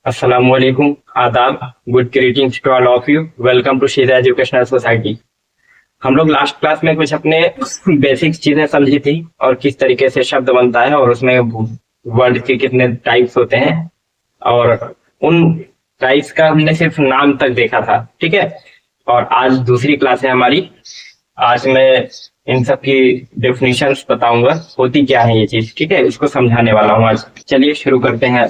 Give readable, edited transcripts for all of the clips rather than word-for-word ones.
Assalamualaikum, आदाब, good greetings to all of you. Welcome to Sheeja educational society. हम लोग last class में कुछ अपने बेसिक चीजें समझी थी और किस तरीके से शब्द बनता है और उसमें वर्ड के कितने टाइप्स होते हैं, और उन टाइप्स का हमने सिर्फ नाम तक देखा था। ठीक है, और आज दूसरी क्लास है हमारी। आज मैं इन सब की डेफिनेशंस बताऊंगा, होती क्या है ये चीज। ठीक है, इसको समझाने वाला हूँ आज। चलिए शुरू करते हैं।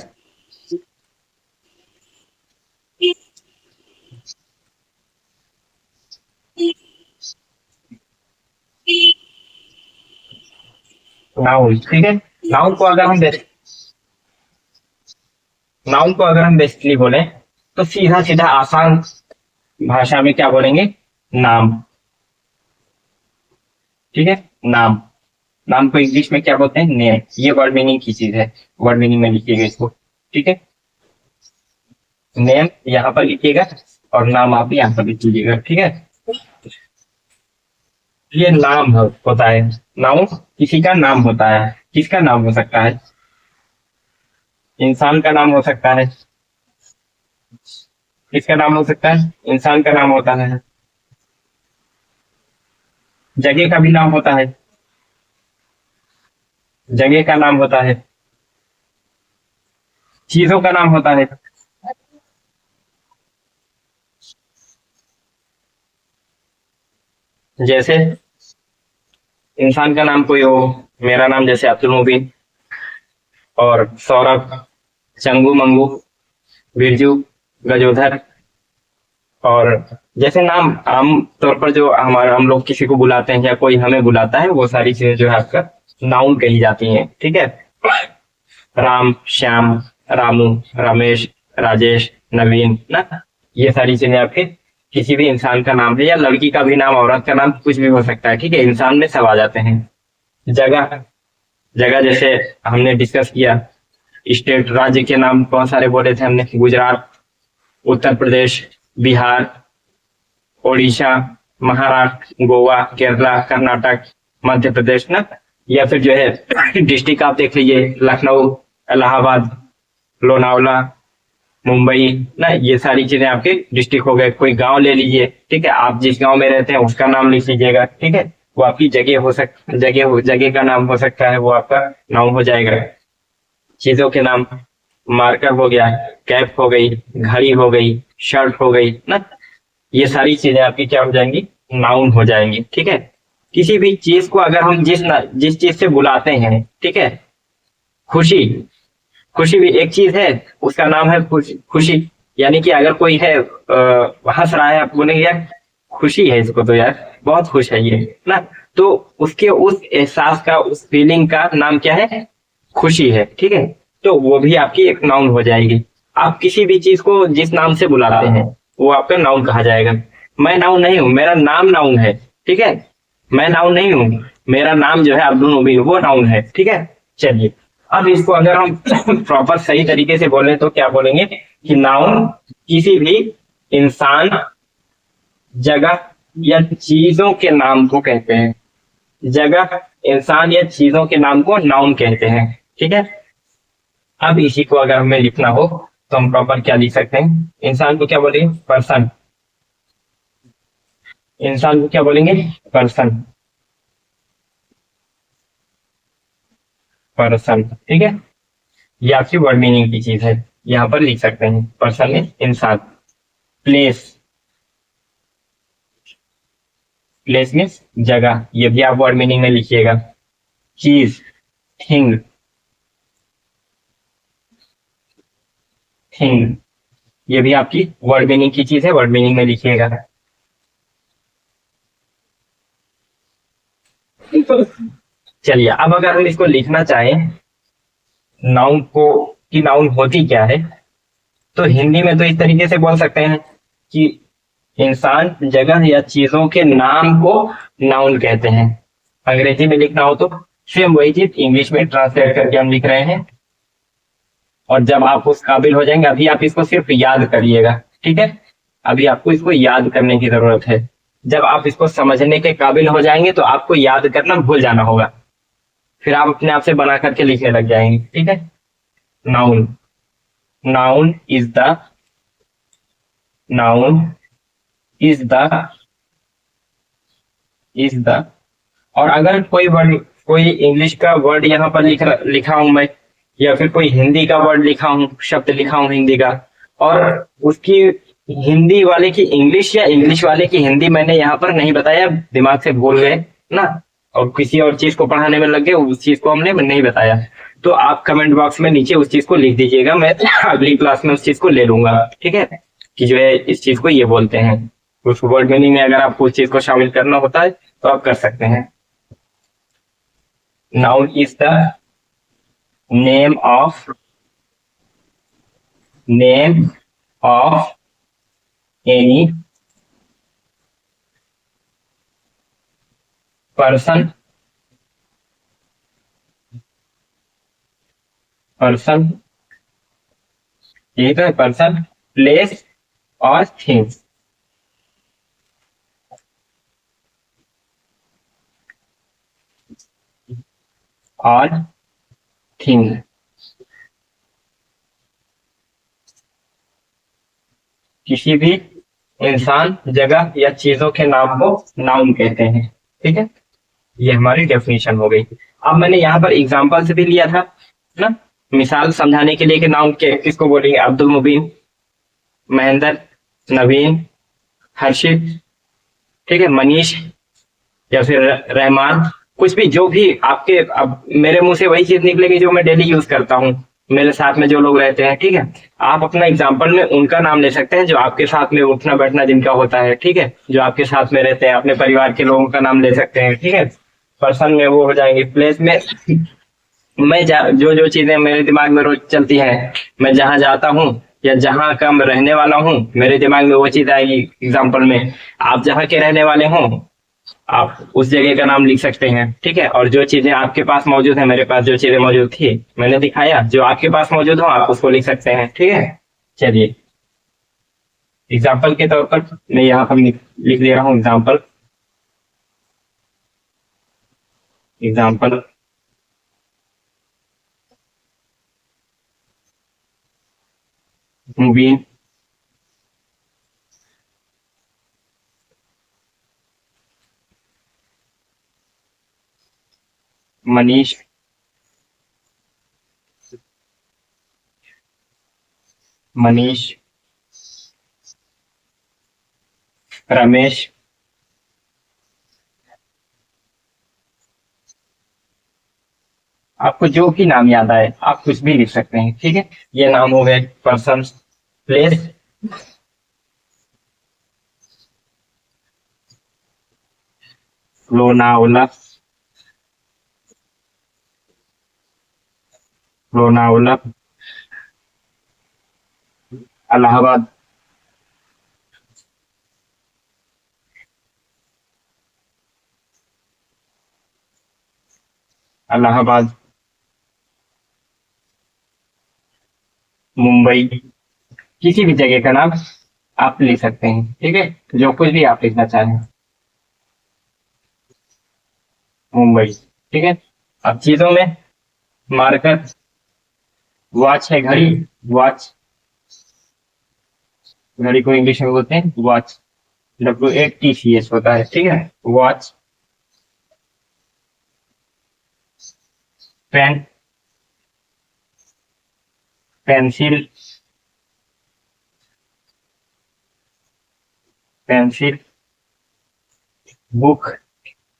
नाउन, ठीक है। नाउन को अगर हम नाउन को अगर हम बेसिकली बोले तो सीधा सीधा आसान भाषा में क्या बोलेंगे? नाम। ठीक है, नाम। नाम को इंग्लिश में क्या बोलते हैं? नेम। ये वर्ड मीनिंग की चीज है, वर्ड मीनिंग में लिखिएगा इसको। ठीक है, नेम यहाँ पर लिखिएगा और नाम आप यहाँ पर लिख लीजिएगा। ठीक है, ये नाम होता है। नाउन किसी का नाम होता है। किसका नाम हो सकता है? इंसान का नाम हो सकता है। किसका नाम हो सकता है? इंसान का नाम होता है। जगह का भी नाम होता है। जगह का नाम होता है। चीजों का नाम होता है। जैसे इंसान का नाम कोई हो, मेरा नाम जैसे अब्दुल मुबीन, और सौरभ, चंगू मंगू, बिरजू, गजोधर। और जैसे नाम आम तौर पर जो हमारा हम लोग किसी को बुलाते हैं या कोई हमें बुलाता है, वो सारी चीजें जो है आपका नाउन कही जाती हैं। ठीक है, राम, श्याम, रामू, रमेश, राजेश, नवीन ना, ये सारी चीजें आपके किसी भी इंसान का नाम है, या लड़की का भी नाम, औरत का नाम, कुछ भी हो सकता है। ठीक है, इंसान में सब आ जाते हैं। जगह, जगह जैसे हमने डिस्कस किया, स्टेट, राज्य के नाम बहुत सारे बोले थे हमने। गुजरात, उत्तर प्रदेश, बिहार, ओडिशा, महाराष्ट्र, गोवा, केरला, कर्नाटक, मध्य प्रदेश ना। या फिर जो है डिस्ट्रिक्ट आप देख लीजिए, लखनऊ, इलाहाबाद, लोनावला, मुंबई ना, ये सारी चीजें आपके डिस्ट्रिक्ट हो गए। कोई गांव ले लीजिए, ठीक है, आप जिस गांव में रहते हैं उसका नाम लिख लीजिएगा। ठीक है, वो आपकी जगह का नाम हो सकता है, वो आपका नाम हो जाएगा। चीजों के नाम, मार्कर हो गया, कैप हो गई, घड़ी हो गई, शर्ट हो गई ना, ये सारी चीजें आपकी क्या हो जाएंगी? नाउन हो जाएंगी। ठीक है, किसी भी चीज को अगर हम जिस चीज से बुलाते हैं, ठीक है, खुशी, खुशी भी एक चीज है, उसका नाम है खुशी। यानी कि अगर कोई है हंस रहा है, आप बोलेंगे यार खुशी है इसको, तो यार बहुत खुश है ये ना, तो उसके उस एहसास का, उस फीलिंग का नाम क्या है? खुशी है। ठीक है, तो वो भी आपकी एक नाउन हो जाएगी। आप किसी भी चीज को जिस नाम से बुलाते हैं वो आपका नाउन कहा जाएगा। मैं नाउन नहीं हूं, मेरा नाम नाउन है। ठीक है, मैं नाउन नहीं हूं, मेरा नाम जो है अब्दुल मुबीन, वो नाउन है। ठीक है, चलिए अब इसको अगर हम प्रॉपर सही तरीके से बोले तो क्या बोलेंगे कि नाउन किसी भी इंसान, जगह या चीजों के नाम को कहते हैं। जगह, इंसान या चीजों के नाम को नाउन कहते हैं। ठीक है, अब इसी को अगर हमें लिखना हो तो हम प्रॉपर क्या लिख सकते हैं? इंसान को क्या बोलेंगे? पर्सन। इंसान को क्या बोलेंगे? पर्सन। पर्सन, ठीक है, ये आपकी वर्ड मीनिंग की चीज है, यहाँ पर लिख सकते हैं। पर्सन में इंसान। प्लेस, प्लेस में जगह, ये भी आप वर्ड मीनिंग में लिखिएगा। चीज, थिंग, थिंग, ये भी आपकी वर्ड मीनिंग की चीज है, वर्ड मीनिंग में लिखिएगा। चलिए अब अगर हम इसको लिखना चाहें नाउन को, कि नाउन होती क्या है, तो हिंदी में तो इस तरीके से बोल सकते हैं कि इंसान, जगह या चीजों के नाम को नाउन कहते हैं। अंग्रेजी में लिखना हो तो सेम वही चीज इंग्लिश में ट्रांसलेट करके हम लिख रहे हैं। और जब आप उस काबिल हो जाएंगे, अभी आप इसको सिर्फ याद करिएगा। ठीक है, अभी आपको इसको याद करने की जरूरत है। जब आप इसको समझने के काबिल हो जाएंगे तो आपको याद करना भूल जाना होगा, फिर आप अपने आप से बना करके लिखने लग जाएंगे। ठीक है, नाउन, नाउन इज द। और अगर कोई इंग्लिश का वर्ड यहाँ पर लिखा हूं मैं, या फिर कोई हिंदी का वर्ड लिखा हूं, शब्द लिखा हूं हिंदी का, और उसकी हिंदी वाले की इंग्लिश या इंग्लिश वाले की हिंदी मैंने यहाँ पर नहीं बताया, दिमाग से भूल गए ना, और किसी और चीज को पढ़ाने में लग गए, उस चीज को हमने नहीं बताया, तो आप कमेंट बॉक्स में नीचे उस चीज को लिख दीजिएगा, मैं अगली क्लास में उस चीज को ले लूंगा, ठीक है, कि जो है इस चीज को ये बोलते हैं। उस वर्ड मीनिंग में अगर आपको उस चीज को शामिल करना होता है तो आप कर सकते हैं। Noun is the name of any person ये तो है, पर्सन, प्लेस और थिंग्स। और थिंग, किसी भी इंसान, जगह या चीजों के नाम को नाउन कहते हैं, ठीक है, ये हमारी डेफिनेशन हो गई। अब मैंने यहाँ पर एग्जांपल से भी लिया था ना, मिसाल समझाने के लिए कि नाउन के किसको बोलेंगे, अब्दुल मुबीन, महेंद्र, नवीन, हर्षित, ठीक है, मनीष, या फिर रहमान, कुछ भी, जो भी आपके, अब मेरे मुंह से वही चीज निकलेगी जो मैं डेली यूज करता हूँ, मेरे साथ में जो लोग रहते हैं, ठीक है, आप अपना एग्जाम्पल में उनका नाम ले सकते हैं जो आपके साथ में उठना बैठना जिनका होता है, ठीक है, जो आपके साथ में रहते हैं, अपने परिवार के लोगों का नाम ले सकते हैं, ठीक है, पर्सन में वो हो जाएंगे, प्लेस में मैं जो जो चीजें मेरे दिमाग में रोज चलती है, मैं जहां जाता हूँ या जहां का मैं रहने वाला हूँ, मेरे दिमाग में वो चीज आएगी एग्जाम्पल में। आप जहां के रहने वाले हों, आप उस जगह का नाम लिख सकते हैं, ठीक है, और जो चीजें आपके पास मौजूद है, मेरे पास जो चीजें मौजूद थी मैंने दिखाया, जो आपके पास मौजूद हो आप उसको लिख सकते हैं, ठीक है। चलिए एग्जाम्पल के तौर पर मैं यहाँ पर लिख दे रहा हूँ एग्जाम्पल मुबीन, मनीष, रमेश, आपको जो भी नाम याद आए आप कुछ भी लिख सकते हैं, ठीक है, ये नाम हो गए पर्सन, प्लेस, लोनावला, इलाहाबाद, मुंबई, किसी भी जगह का नाम आप लिख सकते हैं, ठीक है, जो कुछ भी आप लिखना चाहें, मुंबई, ठीक है। अब चीजों में मार्कर, वॉच है, घड़ी, वॉच, घड़ी को इंग्लिश में बोलते हैं वॉच, WATCH होता है, ठीक है, वॉच, पेन, पेंसिल, बुक,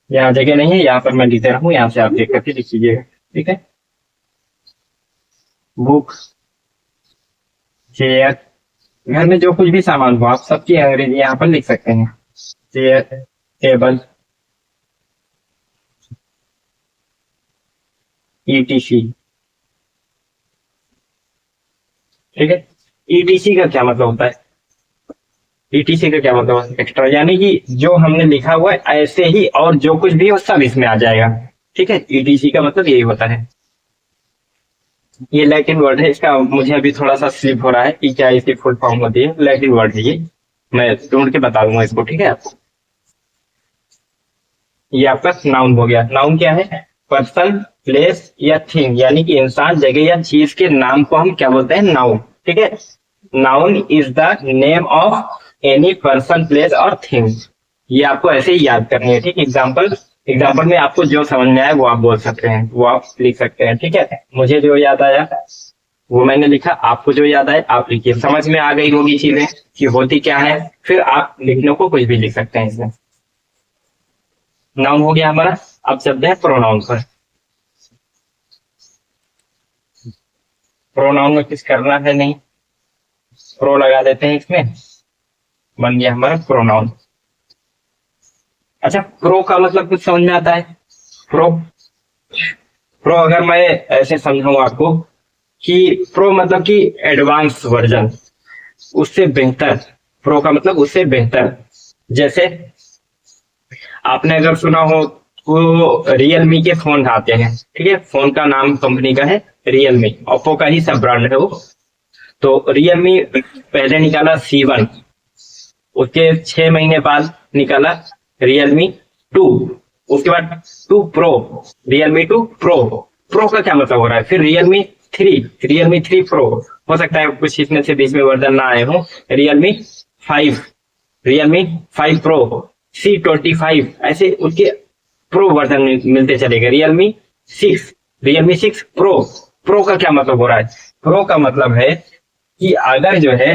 यहाँ जगह नहीं है, यहाँ पर मैं लिख दे रहा हूँ, यहाँ से आप देख करके लिख लीजिएगा, ठीक है, बुक, चेयर, घर में जो कुछ भी सामान हो आप सबकी अंग्रेजी यहाँ पर लिख सकते हैं, चेयर, टेबल, ETC, ठीक है। ETC का क्या मतलब होता है, ETC का क्या मतलब है, एक्स्ट्रा, यानी कि जो हमने लिखा हुआ है ऐसे ही और जो कुछ भी हो सब इसमें आ जाएगा, ठीक है, ETC का मतलब यही होता है। ये लैटिन वर्ड है, इसका मुझे अभी थोड़ा सा स्लिप हो रहा है कि क्या इसकी फुल फॉर्म होती है, लैटिन वर्ड है ये, मैं ढूंढ के बता दूंगा इसको, ठीक है आपको। ये आपका नाउन हो गया। नाउन क्या है, पर्सन, प्लेस या थिंग, यानी कि इंसान, जगह या चीज के नाम को हम क्या बोलते हैं, नाउन, ठीक है। Noun is the name of any person, place और थिंग। ये आपको ऐसे ही याद करनी है, ठीक। एग्जाम्पल में आपको जो समझ में आए वो आप बोल सकते हैं, वो आप लिख सकते हैं, ठीक है। मुझे जो याद आया वो मैंने लिखा, आपको जो याद आए आप लिखिए। समझ में आ गई होगी चीजें कि होती क्या है, फिर आप लिखने को कुछ भी लिख सकते हैं इसमें। नाउन हो गया हमारा। अब चलते हैं प्रोनाउन पर। प्रोनाउन में कुछ करना है नहीं, प्रो लगा देते हैं इसमें, बन गया हमारा प्रोनाउन। अच्छा, प्रो का मतलब कुछ समझ में आता है? प्रो प्रो अगर मैं ऐसे समझाऊं आपको कि प्रो मतलब कि एडवांस वर्जन, उससे बेहतर। प्रो का मतलब उससे बेहतर। जैसे आपने अगर सुना हो वो रियलमी के फोन आते हैं, ठीक है। फोन का नाम कंपनी का है रियलमी, ओप्पो का ही सब ब्रांड है वो। तो रियलमी पहले निकाला C1, उसके 6 महीने बाद निकाला रियलमी 2, उसके बाद 2 प्रो, रियलमी 2 प्रो। प्रो का क्या मतलब हो रहा है? फिर रियलमी 3 प्रो, हो सकता है कुछ इसमें से बीच में वर्जन ना आए हो। रियलमी 5, रियलमी 5 प्रो, C25, ऐसे उसके प्रो वर्जन मिलते चलेगा। Realme 6 pro. प्रो का क्या मतलब हो रहा है? प्रो का मतलब है कि अगर जो है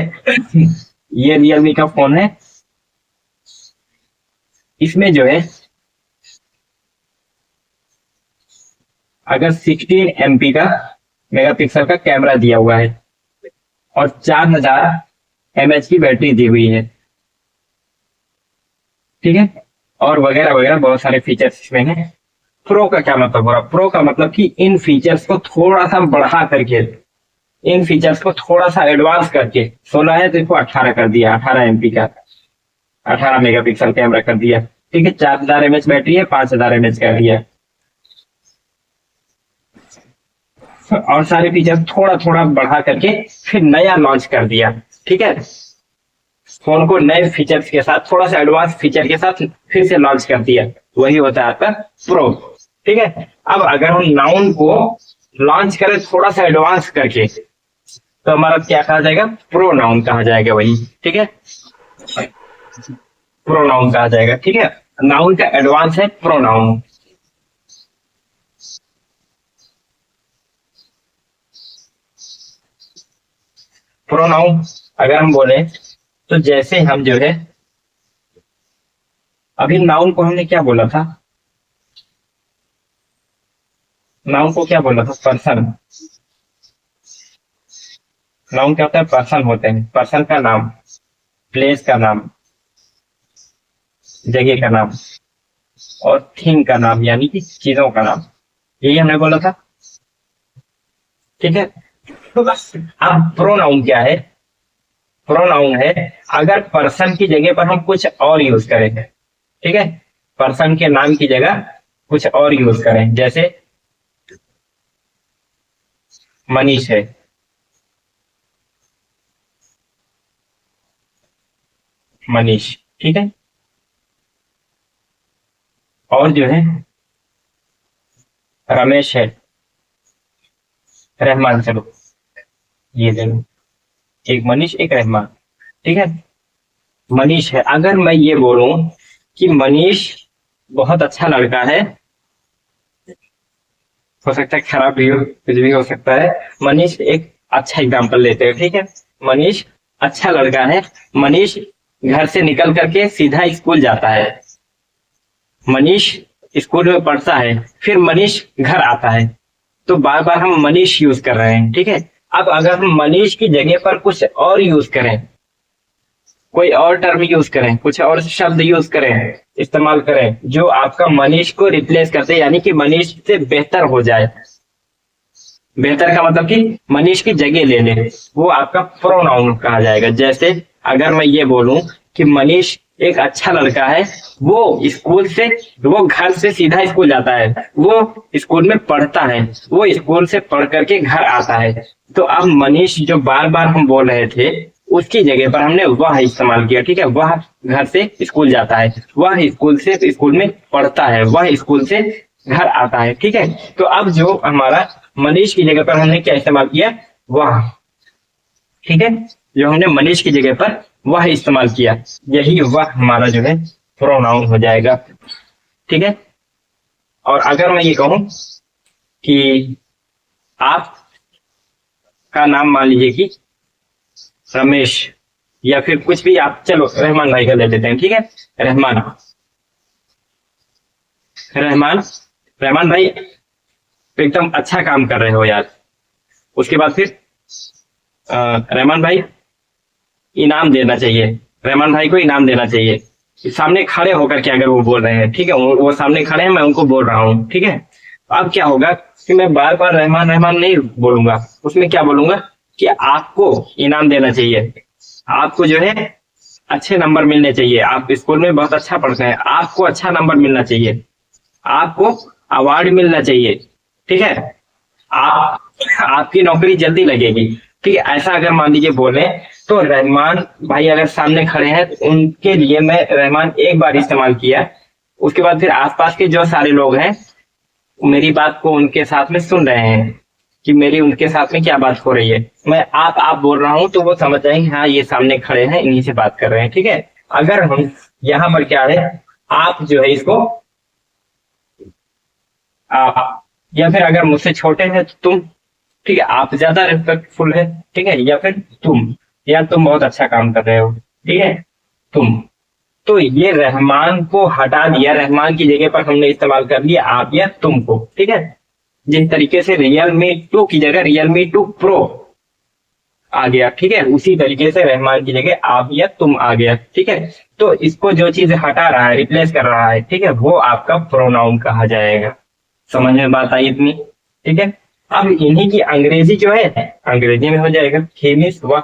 ये रियलमी का फोन है, इसमें जो है अगर 16 MP का मेगापिक्सल का कैमरा दिया हुआ है और 4000 mAh की बैटरी दी हुई है, ठीक है, और वगैरह वगैरह बहुत सारे फीचर्स इसमें हैं। प्रो का क्या मतलब हो रहा है? प्रो का मतलब कि इन फीचर्स को थोड़ा सा बढ़ा करके, इन फीचर्स को थोड़ा सा एडवांस करके, 16 है तो इसको 18 कर दिया, 18 MP का, 18 मेगापिक्सल कैमरा कर दिया, ठीक है। 4000 mAh बैटरी है, 5000 mAh कर दिया, और सारे फीचर थोड़ा थोड़ा बढ़ा करके फिर नया लॉन्च कर दिया, ठीक है। फोन को नए फीचर्स के साथ, थोड़ा सा एडवांस फीचर के साथ फिर से लॉन्च कर दिया, वही होता है आपका प्रो, ठीक है। अब अगर हम नाउन को लॉन्च करें थोड़ा सा एडवांस करके, तो हमारा क्या कहा जाएगा? प्रो नाउन कहा जाएगा, वही, ठीक है। प्रो नाउन कहा जाएगा, ठीक है। नाउन का एडवांस है प्रो नाउन। प्रोनाउन अगर हम बोले तो जैसे हम जो है, अभी नाउन को हमने क्या बोला था? नाउन को क्या बोला था? पर्सन। नाउन क्या होता है? पर्सन होते हैं। पर्सन का नाम, प्लेस का नाम, जगह का नाम, और थिंग का नाम, यानी कि चीजों का नाम, यही हमने बोला था, ठीक है। तो बस अब प्रोनाउन क्या है? प्रोनाउन है अगर पर्सन की जगह पर हम कुछ और यूज करें, ठीक है। पर्सन के नाम की जगह कुछ और यूज करें, जैसे मनीष है, मनीष, ठीक है। और जो है रमेश है, रहमान, चलो ये ले लो, एक मनीष एक रहमान, ठीक है। मनीष है, अगर मैं ये बोलूं कि मनीष बहुत अच्छा लड़का है, हो सकता है खराब भी हो, कुछ भी हो सकता है। मनीष एक अच्छा एग्जाम्पल लेते हैं, ठीक है। मनीष अच्छा लड़का है, मनीष घर से निकल करके सीधा स्कूल जाता है, मनीष स्कूल में पढ़ता है, फिर मनीष घर आता है। तो बार बार हम मनीष यूज कर रहे हैं, ठीक है। अब अगर हम मनीष की जगह पर कुछ और यूज करें, कोई और टर्म यूज करें, कुछ और शब्द यूज करें, इस्तेमाल करें, जो आपका मनीष को रिप्लेस करते, यानी कि मनीष से बेहतर हो जाए। बेहतर का मतलब कि मनीष की जगह ले ले, वो आपका प्रोनाउन कहा जाएगा। जैसे अगर मैं ये बोलूं कि मनीष एक अच्छा लड़का है, वो घर से सीधा स्कूल जाता है, वो स्कूल में पढ़ता है, वो स्कूल से पढ़ करके घर आता है। तो अब मनीष जो बार बार हम बोल रहे थे, उसकी जगह पर हमने वह इस्तेमाल किया, ठीक है। वह घर से स्कूल जाता है, वह स्कूल से स्कूल में पढ़ता है, वह स्कूल से घर आता है, ठीक है। तो अब जो हमारा मनीष की जगह पर हमने क्या इस्तेमाल किया? वह, ठीक है, जो हमने मनीष की जगह पर वह इस्तेमाल किया, यही वह हमारा जो है प्रोनाउन हो जाएगा। ठीक है, और अगर मैं ये कहूं कि आप का नाम मान लीजिए कि रमेश, या फिर कुछ भी आप, चलो रहमान भाई का ले लेते हैं। ठीक है, रहमान रहमान रहमान भाई एकदम अच्छा काम कर रहे हो यार। उसके बाद फिर रहमान भाई इनाम देना चाहिए, रहमान भाई को इनाम देना चाहिए, सामने खड़े होकर के अगर वो बोल रहे हैं। ठीक है, वो सामने खड़े हैं, मैं उनको बोल रहा हूँ। ठीक है, अब क्या होगा कि मैं बार बार रहमान रहमान नहीं बोलूंगा, उसमें क्या बोलूंगा कि आपको इनाम देना चाहिए, आपको जो है अच्छे नंबर मिलने चाहिए, आप स्कूल में बहुत अच्छा पढ़ते हैं, आपको अच्छा नंबर मिलना चाहिए, आपको अवार्ड मिलना चाहिए। ठीक है, आप आपकी नौकरी जल्दी लगेगी। ठीक है, ऐसा अगर मान लीजिए बोले तो रहमान भाई अगर सामने खड़े हैं तो उनके लिए मैं रहमान एक बार इस्तेमाल किया, उसके बाद फिर आसपास के जो सारे लोग हैं मेरी बात को उनके साथ में सुन रहे हैं कि मेरी उनके साथ में क्या बात हो रही है, मैं आप बोल रहा हूं तो वो समझ जाएंगे हाँ ये सामने खड़े हैं, इन्हीं से बात कर रहे हैं। ठीक है, अगर हम यहाँ पर क्या है, आप जो है इसको आप, या फिर अगर मुझसे छोटे हैं तो तुम। ठीक है, आप ज्यादा रिस्पेक्टफुल है। ठीक है, या फिर तुम, या तुम बहुत अच्छा काम कर रहे हो। ठीक है, तुम, तो ये रहमान को हटा दिया, रहमान की जगह पर हमने इस्तेमाल कर लिया आप या तुम को। ठीक है, जिस तरीके से रियलमी 2 की जगह रियलमी 2 प्रो आ गया। ठीक है, उसी तरीके से रहमान की जगह आप या तुम आ गया। ठीक है, तो इसको जो चीज हटा रहा है, रिप्लेस कर रहा है, ठीक है, वो आपका प्रोनाउन कहा जाएगा। समझ में बात आई इतनी? ठीक है, अब इन्हीं की अंग्रेजी जो है अंग्रेजी में हो जाएगा खेमिस वह,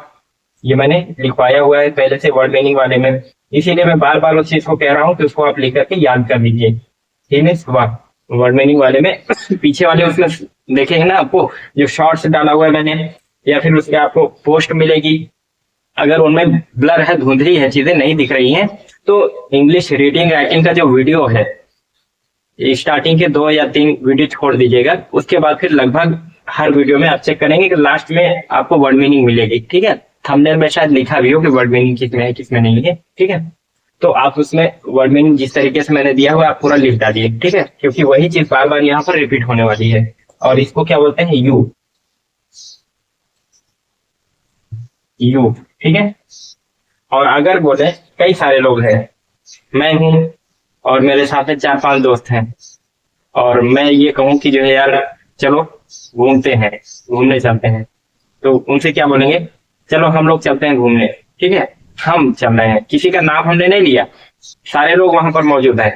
ये मैंने लिखवाया हुआ है पहले से वर्ड मीनिंग वाले में, इसीलिए मैं बार बार उस चीज को कह रहा हूँ कि उसको आप लिख करके याद कर लीजिए। खेमिस वह वर्ड मीनिंग वाले में पीछे वाले उसमें देखेंगे ना आपको, जो शॉर्ट्स डाला हुआ है मैंने, या फिर उसके आपको पोस्ट मिलेगी, अगर उनमें ब्लर है, धुंधली है, चीजें नहीं दिख रही हैं, तो इंग्लिश रीडिंग राइटिंग का जो वीडियो है स्टार्टिंग के 2 या 3 वीडियो छोड़ दीजिएगा, उसके बाद फिर लगभग हर वीडियो में आप चेक करेंगे कि लास्ट में आपको वर्ड मीनिंग मिलेगी। ठीक है, थंबनेल में शायद लिखा भी हो कि वर्ड मीनिंग किसमें है किसमें नहीं है। ठीक है, तो आप उसमें वर्ड मीनिंग जिस तरीके से मैंने दिया हुआ आप पूरा लिख डालिए। ठीक है, क्योंकि वही चीज बार बार यहाँ पर रिपीट होने वाली है। और इसको क्या बोलते हैं, यू, यू। ठीक है, और अगर बोले कई सारे लोग हैं, मैं हूं और मेरे साथ में 4-5 दोस्त हैं, और मैं ये कहूं कि जो है यार चलो घूमते हैं, घूमने चलते हैं, तो उनसे क्या बोलेंगे, चलो हम लोग चलते हैं घूमने। ठीक है, हम चल रहे हैं, किसी का नाम हमने नहीं लिया, सारे लोग वहां पर मौजूद है,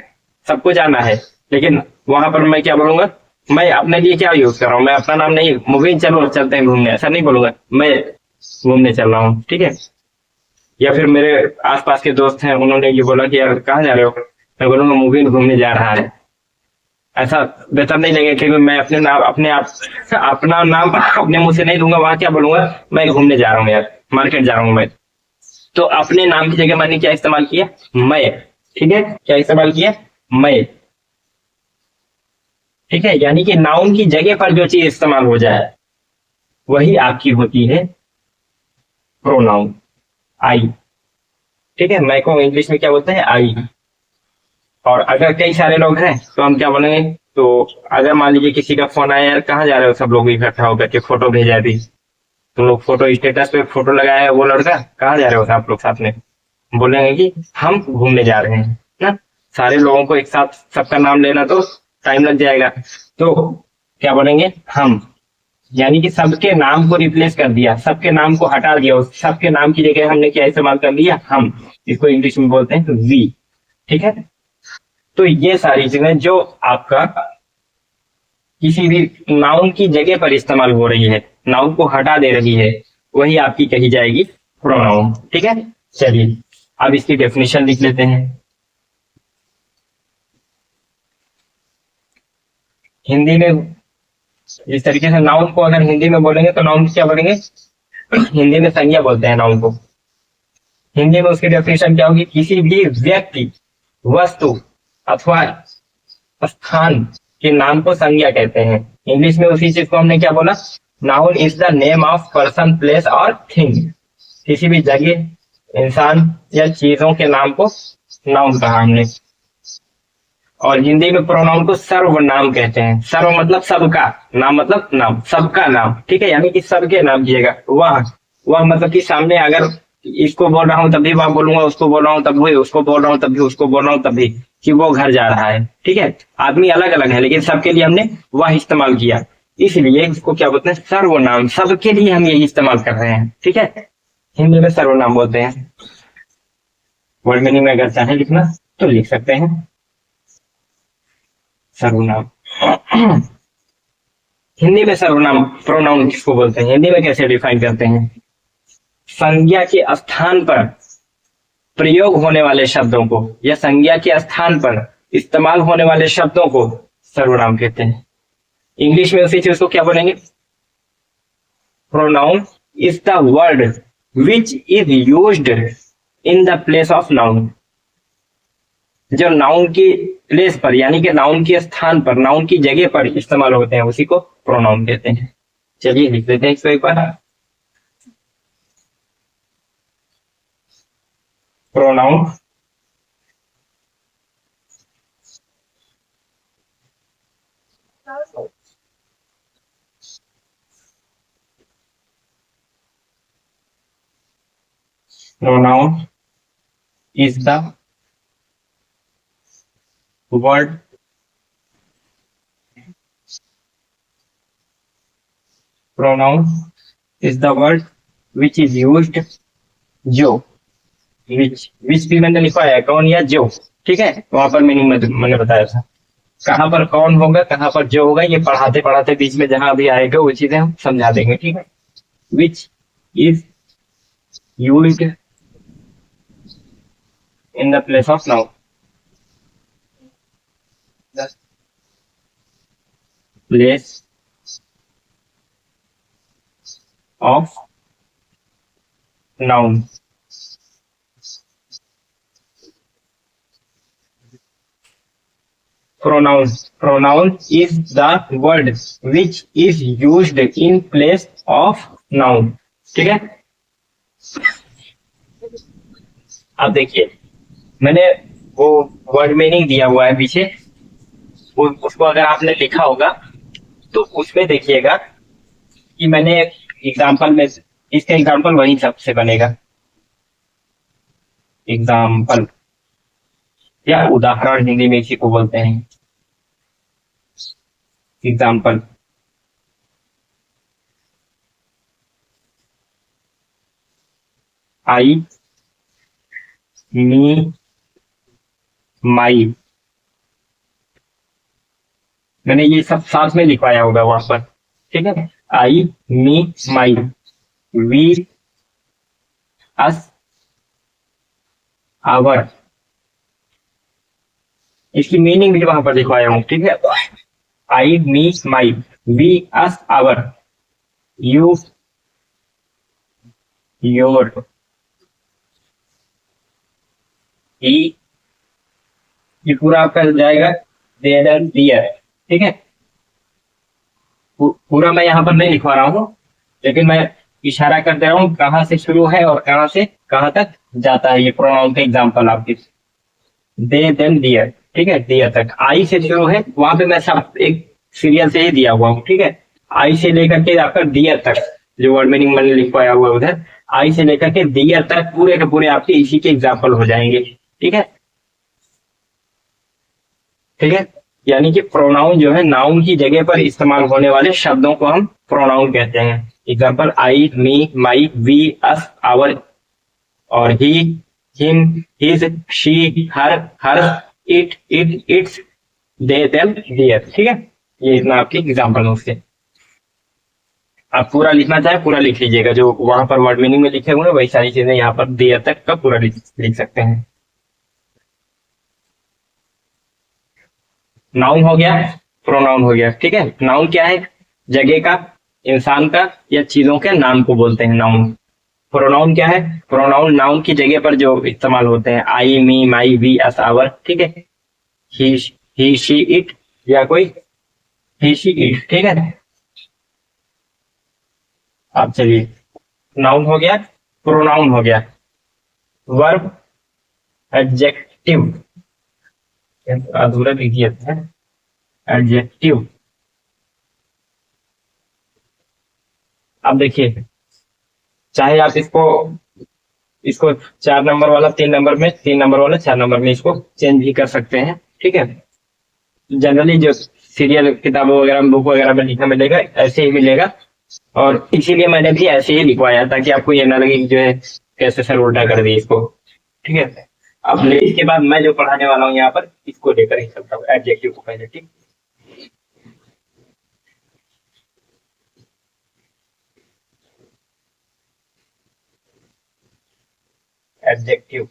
सबको जाना है, लेकिन वहां पर मैं क्या बोलूंगा, मैं अपने लिए क्या यूज कर रहा हूँ, मैं अपना नाम नहीं, मुबीन चलो चलते हैं घूमने, ऐसा नहीं बोलूंगा, मैं घूमने चल रहा हूँ। ठीक है, या फिर मेरे आसपास के दोस्त हैं, उन्होंने ये बोला कि यार कहाँ जा रहे हो, मैं बोलूंगा मुबीन घूमने जा रहा है। ऐसा बेहतर नहीं लगेगा, क्योंकि मैं अपने नाम अपना नाम अपने मुंह से नहीं लूंगा, वहां क्या बोलूंगा, मैं घूमने जा रहा हूँ यार, मार्केट जा रहा हूँ मैं। तो अपने नाम की जगह मैंने क्या इस्तेमाल किया, मैं। ठीक है, क्या इस्तेमाल किया, मैं। ठीक है, यानी कि नाउन की जगह पर जो चीज इस्तेमाल हो जाए वही आपकी होती है प्रोनाउन, आई। ठीक है, मैं को इंग्लिश में क्या बोलते हैं, आई। और अगर कई सारे लोग हैं तो हम क्या बोलेंगे, तो अगर मान लीजिए किसी का फोन आया, यार कहाँ जा रहे हो, सब लोग इकट्ठा होकर के फोटो भेजा दी, तो लोग फोटो स्टेटस पे फोटो लगाया, वो लड़का कहाँ जा रहे हो आप लोग साथ में, बोलेंगे कि हम घूमने जा रहे हैं ना। सारे लोगों को एक साथ सबका नाम लेना तो टाइम लग जाएगा, तो क्या बोलेंगे, हम। यानी कि सबके नाम को रिप्लेस कर दिया, सबके नाम को हटा दिया, सबके नाम की जगह हमने क्या इस्तेमाल कर लिया, हम। इसको इंग्लिश में बोलते हैं वी। ठीक है, तो ये सारी चीजें जो आपका किसी भी नाउन की जगह पर इस्तेमाल हो रही है, नाउन को हटा दे रही है, वही आपकी कही जाएगी प्रोनाउन। ठीक है, चलिए अब इसकी डेफिनेशन लिख लेते हैं। हिंदी में इस तरीके से नाउन को अगर हिंदी में बोलेंगे तो नाउन क्या बोलेंगे, हिंदी में संज्ञा बोलते हैं नाउन को। हिंदी में उसकी डेफिनेशन क्या होगी, किसी भी व्यक्ति, वस्तु अथवा स्थान के नाम को संज्ञा कहते हैं। इंग्लिश में उसी चीज को हमने क्या बोला, noun is the name of person, place और थिंग। किसी भी जगह, इंसान या चीजों के नाम को नाउन कहा हमने। और हिंदी में प्रोनाउन को सर्वनाम कहते हैं। सर्व मतलब सबका, नाम मतलब नाम, सबका नाम, ठीक है, यानी कि सबके नाम दिएगा। वह मतलब कि सामने अगर इसको बोल रहा हूँ तब भी वह बोलूंगा, उसको बोल रहा हूँ तब भी, उसको बोल रहा हूँ तब भी, उसको बोल रहा हूँ तब भी, कि वो घर जा रहा है, ठीक है। आदमी अलग अलग है लेकिन सबके लिए हमने वह इस्तेमाल किया, इसलिए इसको क्या बोलते हैं, सर्वनाम। सबके लिए हम यही इस्तेमाल कर रहे हैं, ठीक है। हिंदी में सर्वनाम बोलते हैं। वर्ड मीनिंग में अगर चाहे लिखना तो लिख सकते हैं, सर्वनाम। हिंदी में सर्वनाम प्रोनाउन किसको बोलते हैं, हिंदी में कैसे डिफाइन करते हैं? संज्ञा के स्थान पर प्रयोग होने वाले शब्दों को या संज्ञा के स्थान पर इस्तेमाल होने वाले शब्दों को सर्वनाम कहते हैं। इंग्लिश में उसी चीज को क्या बोलेंगे? Pronoun is the word which is used in the place of noun. जो नाउन की प्लेस पर यानी कि नाउन के स्थान पर, नाउन की जगह पर इस्तेमाल होते हैं उसी को प्रोनाउन कहते हैं। चलिए लिख देते हैं इसको एक बार। Pronoun pronoun is the word pronoun is the word which is used, जो, विच भी मैंने लिखवाया है, कौन या जो, ठीक है। वहां पर मीनिंग में मैंने बताया था कहां पर कौन होगा, कहां पर जो होगा, ये पढ़ाते पढ़ाते बीच में जहां भी आएगा वो चीजें हम समझा देंगे, ठीक है। विच is used in the place of noun, place of noun. Pronoun is the word which is used in place of noun, ठीक है। अब देखिए मैंने वो वर्ड मीनिंग दिया हुआ है पीछे, उसको अगर आपने लिखा होगा तो उसमें देखिएगा कि मैंने एग्जाम्पल में, इसका एग्जाम्पल वही सबसे बनेगा, एग्जाम्पल या उदाहरण हिंदी में इसी को बोलते हैं, एग्जाम्पल। आई, मी, माई, मैंने ये सब साथ में लिखवाया होगा वहां पर, ठीक है। I, me, my, we, us, our, इसकी मीनिंग भी वहां पर लिखवाया हूं, ठीक है। I, me, my, we, us, our, you, your, he, ये पूरा आपका जाएगा देयर, दियर, ठीक है। पूरा मैं यहाँ पर नहीं लिखवा रहा हूँ लेकिन मैं इशारा कर दे रहा हूँ कहाँ से शुरू है और कहाँ से कहाँ तक जाता है। ये प्रोनाउन का एग्जाम्पल आपके, दे, देम, दियर, ठीक है। दियर तक आई से शुरू है, वहां पे मैं सब एक सीरियल से ही दिया हुआ हूँ, ठीक है। आई से लेकर के आपका दियर तक, जो वर्ड मीनिंग मैंने लिखवाया हुआ है उधर, आई से लेकर के दियर तक पूरे के पूरे आपके इसी के एग्जाम्पल हो जाएंगे, ठीक है। ठीक है, यानी कि प्रोनाउन जो है नाउन की जगह पर इस्तेमाल होने वाले शब्दों को हम प्रोनाउन कहते हैं। Example I, me, my, we, us, our, और he, him, his, she, her, it, its, they, them, their, ठीक है। ये इतना आपकी एग्जाम्पल है उसके। आप पूरा लिखना चाहे पूरा लिख लीजिएगा, जो वहां पर वर्ड मीनिंग में लिखे हुए हैं वही सारी चीजें यहाँ पर देयर तक का पूरा लिख सकते हैं। नाउन हो गया, प्रोनाउन हो गया, ठीक है। नाउन क्या है? जगह का, इंसान का या चीजों के नाम को बोलते हैं नाउन। प्रोनाउन क्या है? प्रोनाउन नाउन की जगह पर जो इस्तेमाल होते हैं, आई, me, my, we, us, our, ठीक है। ही, शी, इट, या कोई ही, शी, इट, ठीक है। अब चलिए, नाउन हो गया, प्रोनाउन हो गया। वर्ब एडजेक्टिव, अधूरा लिख दिया था, एडजेक्टिव। अब देखिए, चाहे आप इसको इसको 4 नंबर वाला 3 नंबर में, 3 नंबर वाला 4 नंबर में इसको चेंज भी कर सकते हैं, ठीक है। जनरली जो सीरियल किताबों वगैरह में, बुक वगैरह में लिखा मिलेगा, ऐसे ही मिलेगा। और इसीलिए मैंने भी ऐसे ही लिखवाया, ताकि आपको ये ना लगे कि जो है कैसे सर उल्टा कर दिए इसको, ठीक है। अब इसके बाद मैं जो पढ़ाने वाला हूँ यहाँ पर, इसको लेकर ही चलता हूँ, एडजेक्टिव को पहले, ठीक। एडजेक्टिव,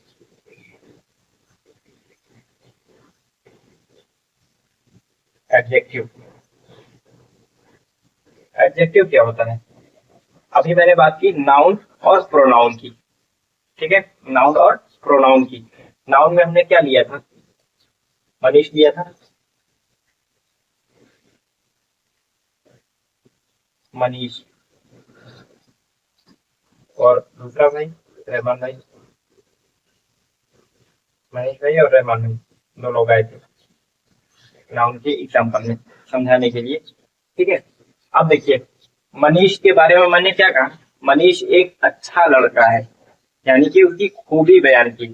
एडजेक्टिव, एडजेक्टिव क्या होता है? अभी मैंने बात की नाउन और प्रोनाउन की, ठीक है। नाउन और प्रोनाउन की। नाउन में हमने क्या लिया था? मनीष लिया था, मनीष। और दूसरा भाई रहमान भाई, मनीष भाई और रहमान भाई, दो लोग आए थे नाउन के एग्जाम्पल में समझाने के लिए, ठीक है। अब देखिए, मनीष के बारे में मैंने क्या कहा? मनीष एक अच्छा लड़का है, यानी कि उसकी खूबी बयान की।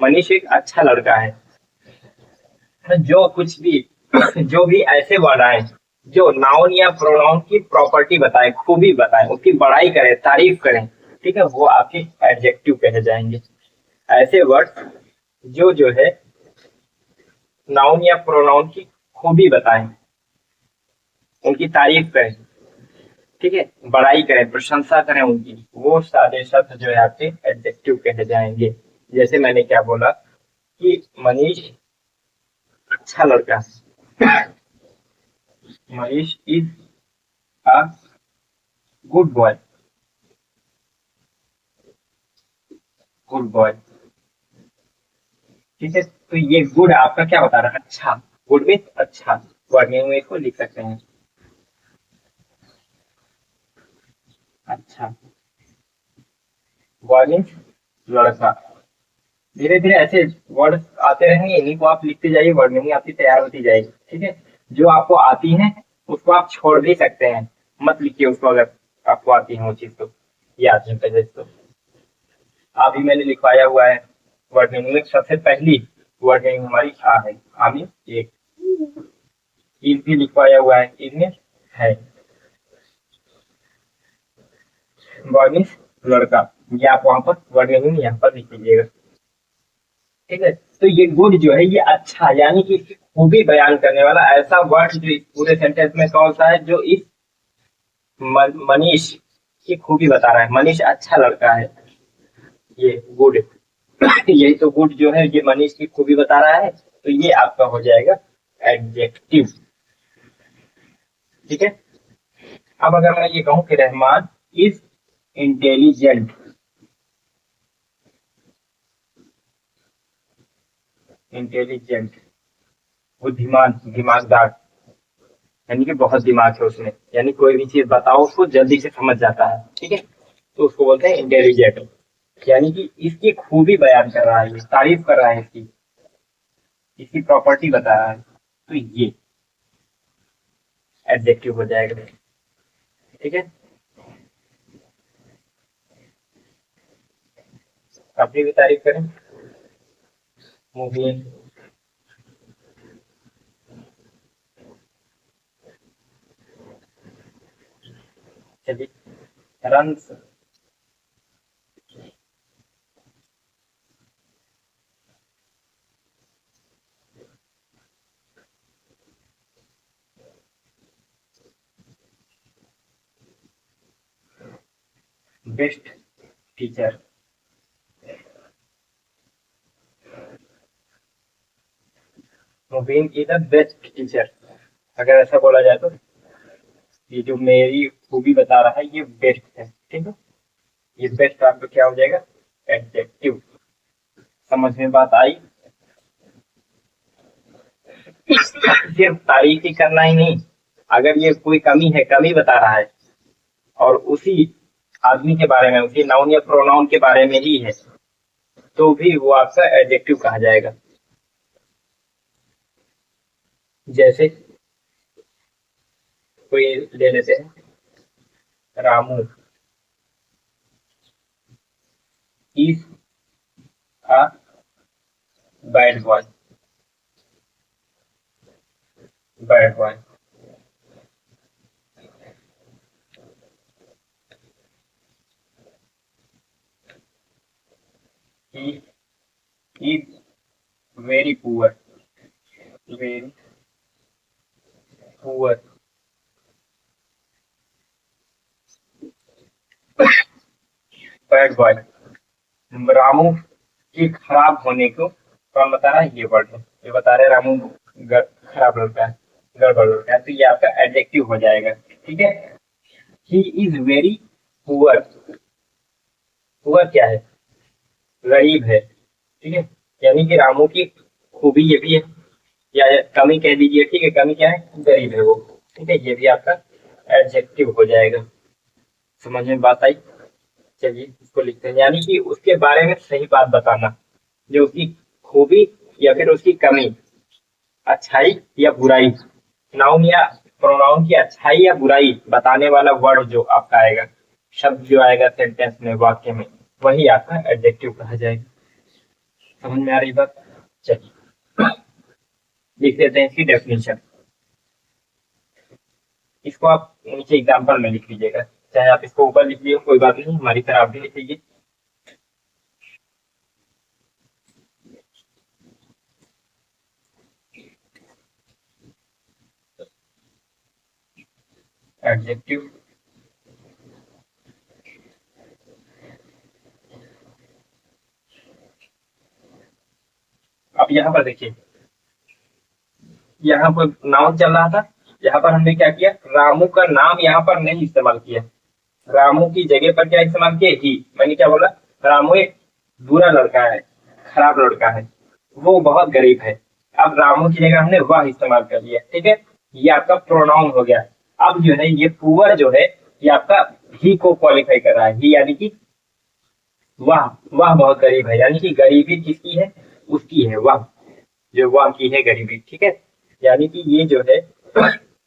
मनीष एक अच्छा लड़का है। जो कुछ भी जो भी ऐसे वर्ड आए जो नाउन या प्रोनाउन की प्रॉपर्टी बताए, खूबी बताए, उसकी बड़ाई करें, तारीफ करें, ठीक है, वो आपके एडजेक्टिव कहे जाएंगे। ऐसे वर्ड जो है नाउन या प्रोनाउन की खूबी बताएं, उनकी तारीफ करें, ठीक है, बड़ाई करें, प्रशंसा करें उनकी, वो सारे शब्द जो है आपके एडजेक्टिव कहे जाएंगे। जैसे मैंने क्या बोला कि मनीष अच्छा लड़का है, Manish is a good boy, good boy, ठीक है। तो ये गुड आपका क्या बता रहा है? अच्छा। गुड मीन अच्छा, वर्णिंग में इसको लिख सकते हैं, अच्छा। वर्णिंग लड़का। धीरे धीरे ऐसे वर्ड आते रहेंगे, इन्हीं को आप लिखते जाइए, वर्णिंग आपकी तैयार होती जाएगी, ठीक है। जो आपको आती है उसको आप छोड़ भी सकते हैं, मत लिखिए उसको, अगर आपको आती है वो चीज तो, याद है पहले तो। अभी मैंने लिखवाया हुआ है वर्णिंग में, सबसे पहली वर्णिंग हमारी आ है, आमी एक। ईद भी लिखवाया हुआ है, ईद में है। वर्णिंग लड़का, ये आप वहां पर वर्णिंग यहाँ पर लिख लीजिएगा, ठीक है। तो ये गुड जो है ये अच्छा, यानी कि इसकी खूबी बयान करने वाला ऐसा वर्ड जो इस पूरे सेंटेंस में कौन सा है, जो इस मनीष की खूबी बता रहा है। मनीष अच्छा लड़का है, ये गुड यही तो गुड जो है ये मनीष की खूबी बता रहा है, तो ये आपका हो जाएगा एडजेक्टिव, ठीक है। अब अगर मैं ये कहूं कि रहमान इज इंटेलिजेंट, इंटेलिजेंट बुद्धिमान, दिमागदार, यानी कि बहुत दिमाग है उसमें, यानी कोई भी चीज बताओ उसको जल्दी से समझ जाता है, ठीक है, तो उसको बोलते हैं इंटेलिजेंट। यानी कि इसकी खूबी बयान कर रहा है, ये तारीफ कर रहा है, इसकी इसकी प्रॉपर्टी बता रहा है, तो ये एडजेक्टिव हो जाएगा, ठीक है। अपनी भी तारीफ करें, मूवी। चलिए, run. Best teacher, Mubeen is the best teacher, अगर ऐसा बोला जाए तो। ये जो मेरी खूबी बता रहा है ये बेस्ट है, ठीक है। ये बेस्ट आपका क्या हो जाएगा? एडजेक्टिव। समझ में बात आई? सिर्फ तारीफ ही करना ही नहीं, अगर ये कोई कमी है, कमी बता रहा है, और उसी आदमी के बारे में, उसी नाउन या प्रोनाउन के बारे में ही है, तो भी वो आपका एडजेक्टिव कहा जाएगा। जैसे कोई ले लेते हैं, Ramu is a bad boy. Bad boy, he is very poor. Very poor, bad boy. Ramu के खराब होने को कौन बता रहा है? ये वर्ड है, ये बता रहे रामू खराब लड़का है, गड़बड़ लड़का है, तो ये आपका एडजेक्टिव हो जाएगा। ठीक है, he is very poor. Poor क्या है? गरीब है। ठीक है, यानी कि रामू की खूबी ये भी है, या कमी कह दीजिए। ठीक है, कमी क्या है? गरीब है वो। ठीक है, ये भी आपका एडजेक्टिव हो जाएगा। समझ में बात आई? चलिए इसको लिखते हैं, यानी कि उसके बारे में सही बात बताना, जो उसकी खूबी या फिर उसकी कमी, अच्छाई या बुराई। नाउन या प्रोनाउन की अच्छाई या बुराई बताने वाला वर्ड जो आपका आएगा, शब्द जो आएगा सेंटेंस में, वाक्य में, वही आपका एडजेक्टिव कहा जाएगा। समझ में आ रही बात? चलिए लिख देते हैं इसकी डेफिनेशन। इसको आप नीचे एग्जाम्पल में लिख लीजिएगा, चाहे आप इसको ऊपर लिख लीजिए, कोई बात नहीं, हमारी तरह आप भी लिख लीजिए। एडजेक्टिव अब यहाँ पर देखिए, यहाँ पर नाउन चल रहा था, यहाँ पर हमने क्या किया? रामू का नाम यहाँ पर नहीं इस्तेमाल किया, रामू की जगह पर क्या इस्तेमाल किया? ही। मैंने क्या बोला? रामू एक बुरा लड़का है, खराब लड़का है, वो बहुत गरीब है। अब रामू की जगह हमने वह इस्तेमाल कर लिया। ठीक है, ये आपका प्रोनाउन हो गया। अब जो है ये पुअर जो है, ये आपका ही को क्वालिफाई कर रहा है। ही यानी कि वह बहुत गरीब है, यानी कि गरीबी किसकी है? उसकी है, वह जो वह की है गरीबी। ठीक है, यानी कि ये जो है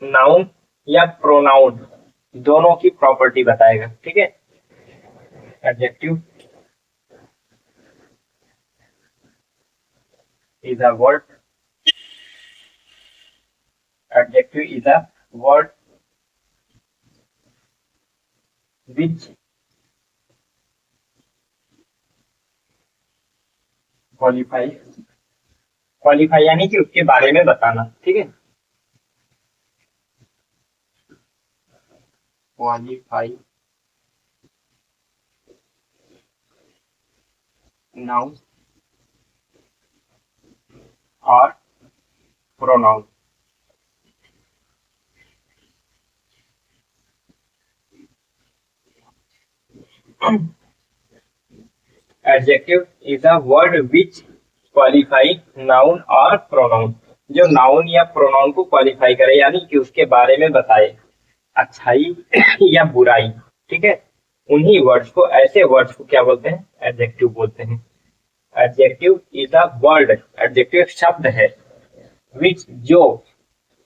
नाउन या प्रोनाउन दोनों की प्रॉपर्टी बताएगा। ठीक है, adjective is a word, adjective is a word which qualify. Qualify यानी कि उसके बारे में बताना। ठीक है, क्वालिफाई नाउन और pronoun. Adjective is a word which qualify noun और प्रोनाउन, जो नाउन या प्रोनाउन को क्वालिफाई करे, यानी कि उसके बारे में बताए, अच्छाई या बुराई। ठीक है, उन्हीं वर्ड्स को, ऐसे वर्ड्स को क्या बोलते हैं? एडजेक्टिव बोलते हैं। Adjective is a word, adjective शब्द है, विच जो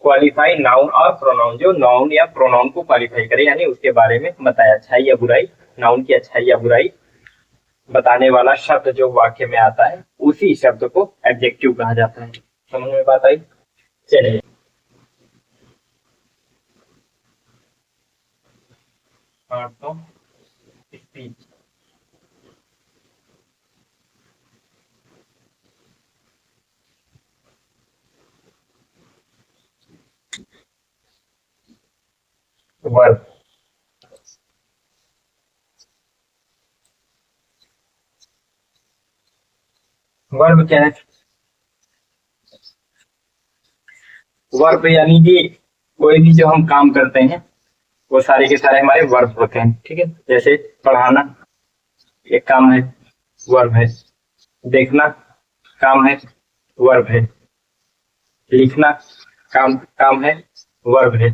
क्वालिफाई नाउन और प्रोनाउन, जो नाउन या प्रोनाउन को क्वालिफाई करे, यानी उसके बारे में बताए, अच्छाई या बुराई, नाउन की अच्छाई या बुराई बताने वाला शब्द जो वाक्य में आता है, उसी शब्द को एडजेक्टिव कहा जाता है। समझ में बात आई? चलिए तो स्पीच। वर्ब, वर्ब क्या है? वर्ब यानी कि कोई भी जो हम काम करते हैं, वो सारे के सारे हमारे वर्ब होते हैं। ठीक है, जैसे पढ़ाना एक काम है, वर्ब है। देखना काम है, वर्ब है। लिखना काम काम है, वर्ब है।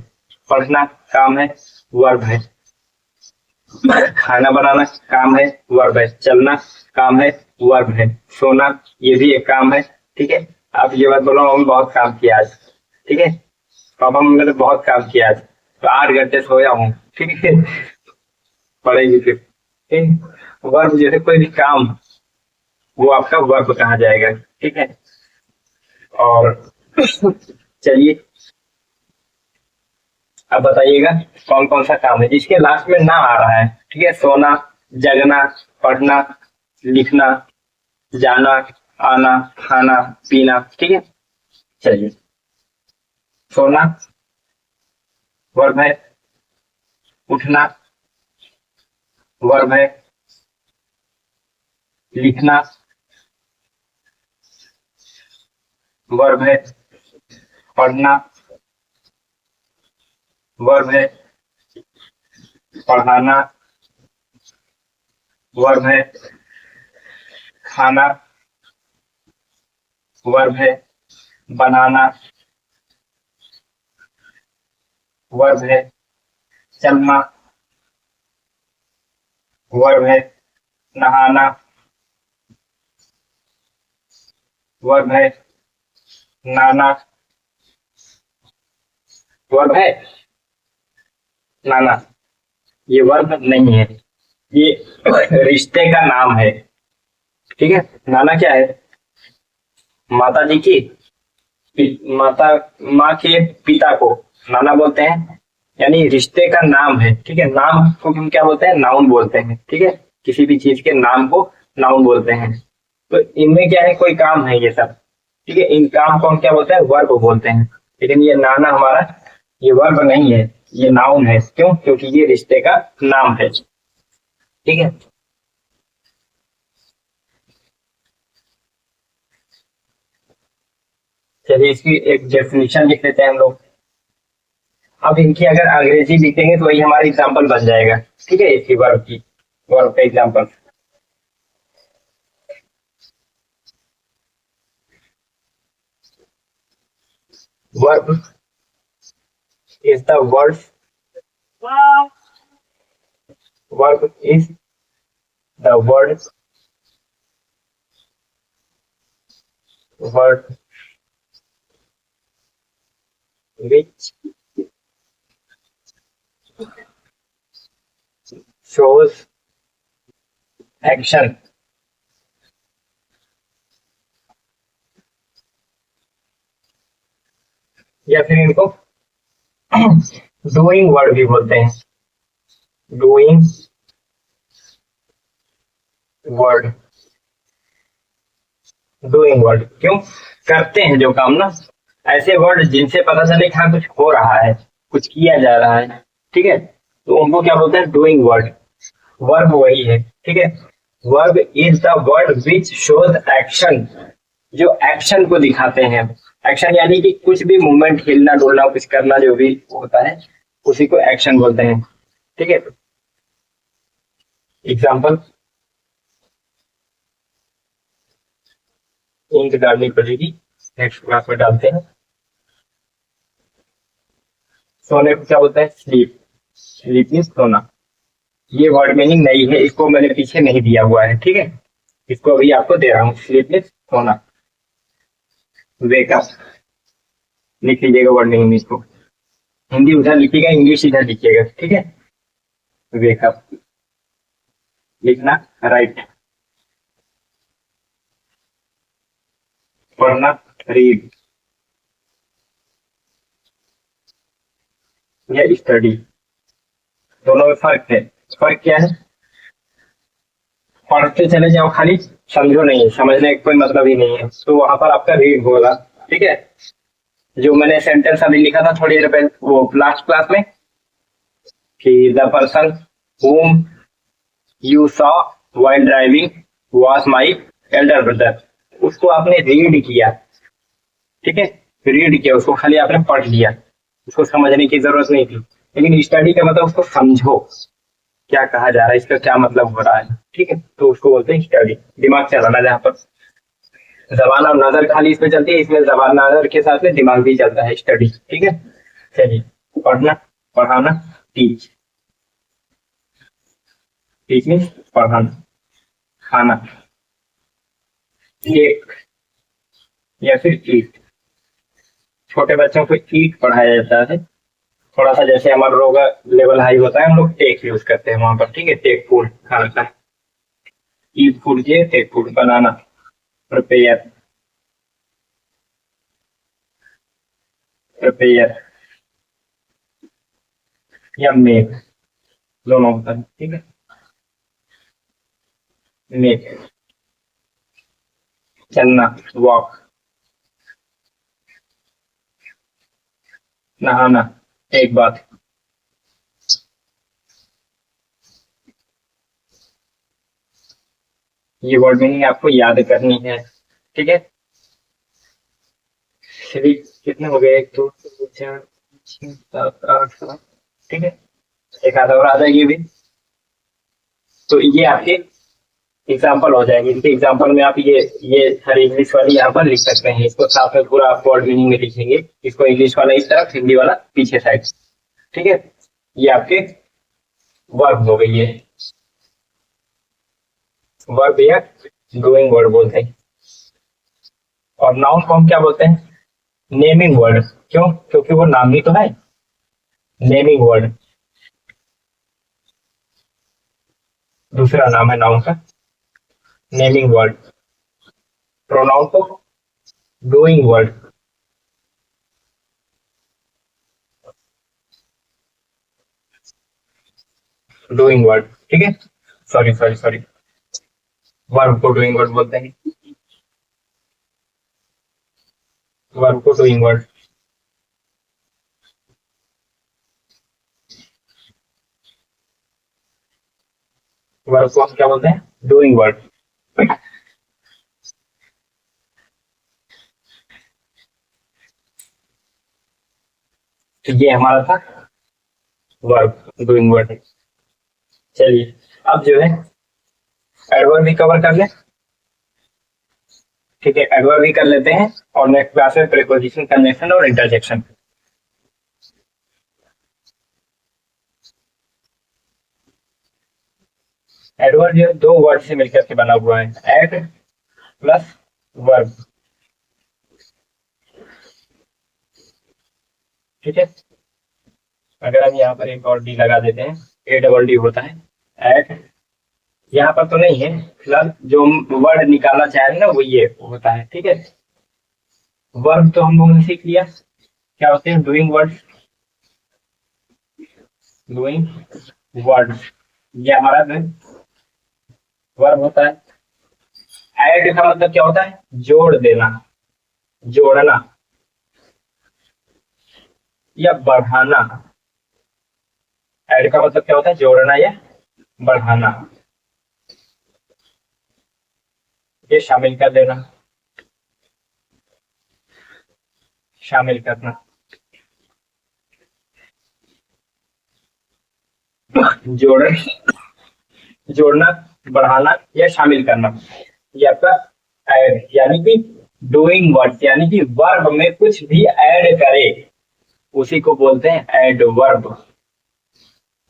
पढ़ना काम है, वर्ब है। खाना बनाना काम है, वर्ब है। चलना काम है, वर्ब है। सोना ये भी एक काम है। ठीक है, आप ये बात बोलो मम्मी बहुत काम किया आज। ठीक है, पापा मम्मी ने बहुत काम किया आज, तो 8 घंटे सोया हूँ। ठीक है, पढ़ेगी फिर। ठीक, वर्ब जैसे कोई भी काम, वो आपका वर्ब कहा जाएगा। ठीक है, और चलिए अब बताइएगा कौन कौन सा काम है जिसके लास्ट में ना आ रहा है। ठीक है, सोना, जगना, पढ़ना, लिखना, जाना, आना, खाना, पीना। ठीक है, चलिए। सोना वर्ब है, उठना वर्ब है, लिखना वर्ब है, पढ़ना वर्ब है, पढ़ाना वर्ब है, खाना वर्ब है, बनाना वर्ब है, चलना वर्ब है, नहाना वर्ब है, नाना वर्ब है, नाना ये वर्ब नहीं है, ये रिश्ते का नाम है। ठीक है, नाना क्या है? माता जी की माता, माँ के पिता को नाना बोलते हैं, यानी रिश्ते का नाम है। ठीक है, नाम को हम क्या बोलते हैं? नाउन बोलते हैं। ठीक है, किसी भी चीज के नाम को नाउन बोलते हैं। तो इनमें क्या है, कोई काम है ये सब। ठीक है, इन काम को हम क्या बोलते हैं? वर्ब बोलते हैं। लेकिन ये नाना हमारा ये वर्ब नहीं है, ये नाउन है। क्यों? क्योंकि ये रिश्ते का नाम है। ठीक है, चलिए इसकी एक डेफिनेशन लिख लेते हैं हम लोग। अब इनकी अगर अंग्रेजी लिखेंगे तो वही हमारा एग्जाम्पल बन जाएगा। ठीक है, इसकी वर्ब का example. Verb is the word, verb is the word which shows action, या फिर इनको डूइंग वर्ड भी बोलते हैं। डूइंग वर्ड, डूइंग वर्ड क्यों? करते हैं जो काम ना, ऐसे वर्ड जिनसे पता चले कि हाँ कुछ हो रहा है, कुछ किया जा रहा है। ठीक है, तो उनको क्या बोलते हैं? Doing word. वर्ब वही है। ठीक है, verb is the word which shows action, जो एक्शन को दिखाते हैं। एक्शन यानी कि कुछ भी मूवमेंट, हिलना डुलना, कुछ करना, जो भी होता है उसी को एक्शन बोलते हैं। ठीक है, एग्जाम्पल इंक डालनी पड़ेगी, नेक्स्ट क्लास में डालते हैं। सोने को क्या बोलते हैं? स्लीप। स्लीप मीन्स सोना। ये वर्ड मीनिंग नहीं है, इसको मैंने पीछे नहीं दिया हुआ है। ठीक है, इसको अभी आपको दे रहा हूँ। स्लीप मीन्स सोना। वेकअप लिख लीजिएगा वर्ड मीनिंग इसको। हिंदी उधर लिखिएगा, इंग्लिश इधर लिखिएगा। ठीक है, वेकअप लिखना, राइट। पढ़ना, रीड, या स्टडी। दोनों में फर्क है। फर्क क्या है? पढ़ते चले जाओ खाली, समझो नहीं, समझने का कोई मतलब ही नहीं है, तो वहां पर आपका रीड होगा। ठीक है, जो मैंने सेंटेंस अभी लिखा था थोड़ी देर पहले, वो लास्ट क्लास में, कि the person whom you saw while driving was my elder brother, उसको आपने रीड किया। ठीक है, रीड किया, उसको खाली आपने पढ़ लिया, उसको समझने की जरूरत नहीं थी। लेकिन स्टडी का मतलब उसको समझो, क्या कहा जा रहा है, इसका क्या मतलब हो रहा है। ठीक है, तो उसको बोलते हैं स्टडी। दिमाग चलाना, जहाँ पर जबान और नजर खाली इसमें चलती है, इसमें जबान नजर के साथ में दिमाग भी चलता है, स्टडी। ठीक है, चलिए। पढ़ना, पढ़ाना, टीच। ईट मीन्स पढ़ाना, खाना। टेक या फिर ईट, छोटे बच्चों को ईट पढ़ाया जाता है। थोड़ा सा जैसे हमारा रोग लेवल हाई होता है, हम लोग टेक यूज करते हैं वहां पर, ठीक है। टेक फूड, खाना का। ईट फूड ये, टेक फूड बनाना, प्रिपेयर, प्रिपेयर या मेक, दोनों होता है, ठीक है। मेक, चलना, वॉक, नहाना, एक बात। ये वर्ड मीनिंग आपको याद करनी है, ठीक है। सभी कितने हो गए, एक दो तीन चार पाँच, छह सात आठ नौ, ठीक है। एक आधा और आ जाएगी भी। तो ये आपके एग्जाम्पल हो जाएंगे। इनके एग्जाम्पल में आप ये हर इंग्लिश वाली यहाँ पर लिख सकते हैं, इसको साथ में पूरा आप वर्ड मीनिंग में लिखेंगे। इसको इंग्लिश वाला इस तरफ, हिंदी वाला पीछे साइड, ठीक है। ये आपके वर्ब हो गई है। वर्ब या डूइंग वर्ड बोलते हैं। और नाउन को हम क्या बोलते हैं? Naming word. क्यों? क्योंकि वो नाम ही तो है। नेमिंग वर्ड दूसरा नाम है नाउन का, नेमिंग वर्ड। प्रोनाउन को डूइंग वर्ड। डूइंग वर्ड, ठीक है। सॉरी सॉरी सॉरी, वर्ब को डूइंग वर्ड बोलते हैं। वर्ब को डूइंग वर्ड। वर्ब को हम क्या बोलते हैं? Doing word. तो ये हमारा था वर्ब, डूइंग वर्ड। चलिए अब जो है एडवर्ब भी कवर कर ले, ठीक है। एडवर्ब भी कर लेते हैं और नेक्स्ट क्लास में प्रीपोजिशन, कंजंक्शन और इंटरजेक्शन। एडवर्ब जो दो वर्ड से मिलकर के बना हुआ है, एड प्लस वर्ब, ठीक है। अगर हम यहाँ पर एक और डी लगा देते हैं, ए डबल डी होता है एड। यहाँ पर तो नहीं है फिलहाल, जो वर्ड निकालना चाह रहे हैं ना वो ये होता है, ठीक है। वर्ब तो हम लोगों ने सीख लिया, क्या होते हैं? डूइंग वर्ड, डूइंग वर्ड, ये हमारा वर्ब होता है। ऐड का मतलब क्या होता है? जोड़ देना, जोड़ना या बढ़ाना। ऐड का मतलब क्या होता है? जोड़ना या बढ़ाना, ये शामिल कर देना, शामिल करना, जोड़, जोड़ना, बढ़ाना या शामिल करना, ये आपका ऐड। यानी कि डूइंग वर्ड, यानी कि वर्ब में कुछ भी ऐड करे उसी को बोलते हैं एडवर्ब।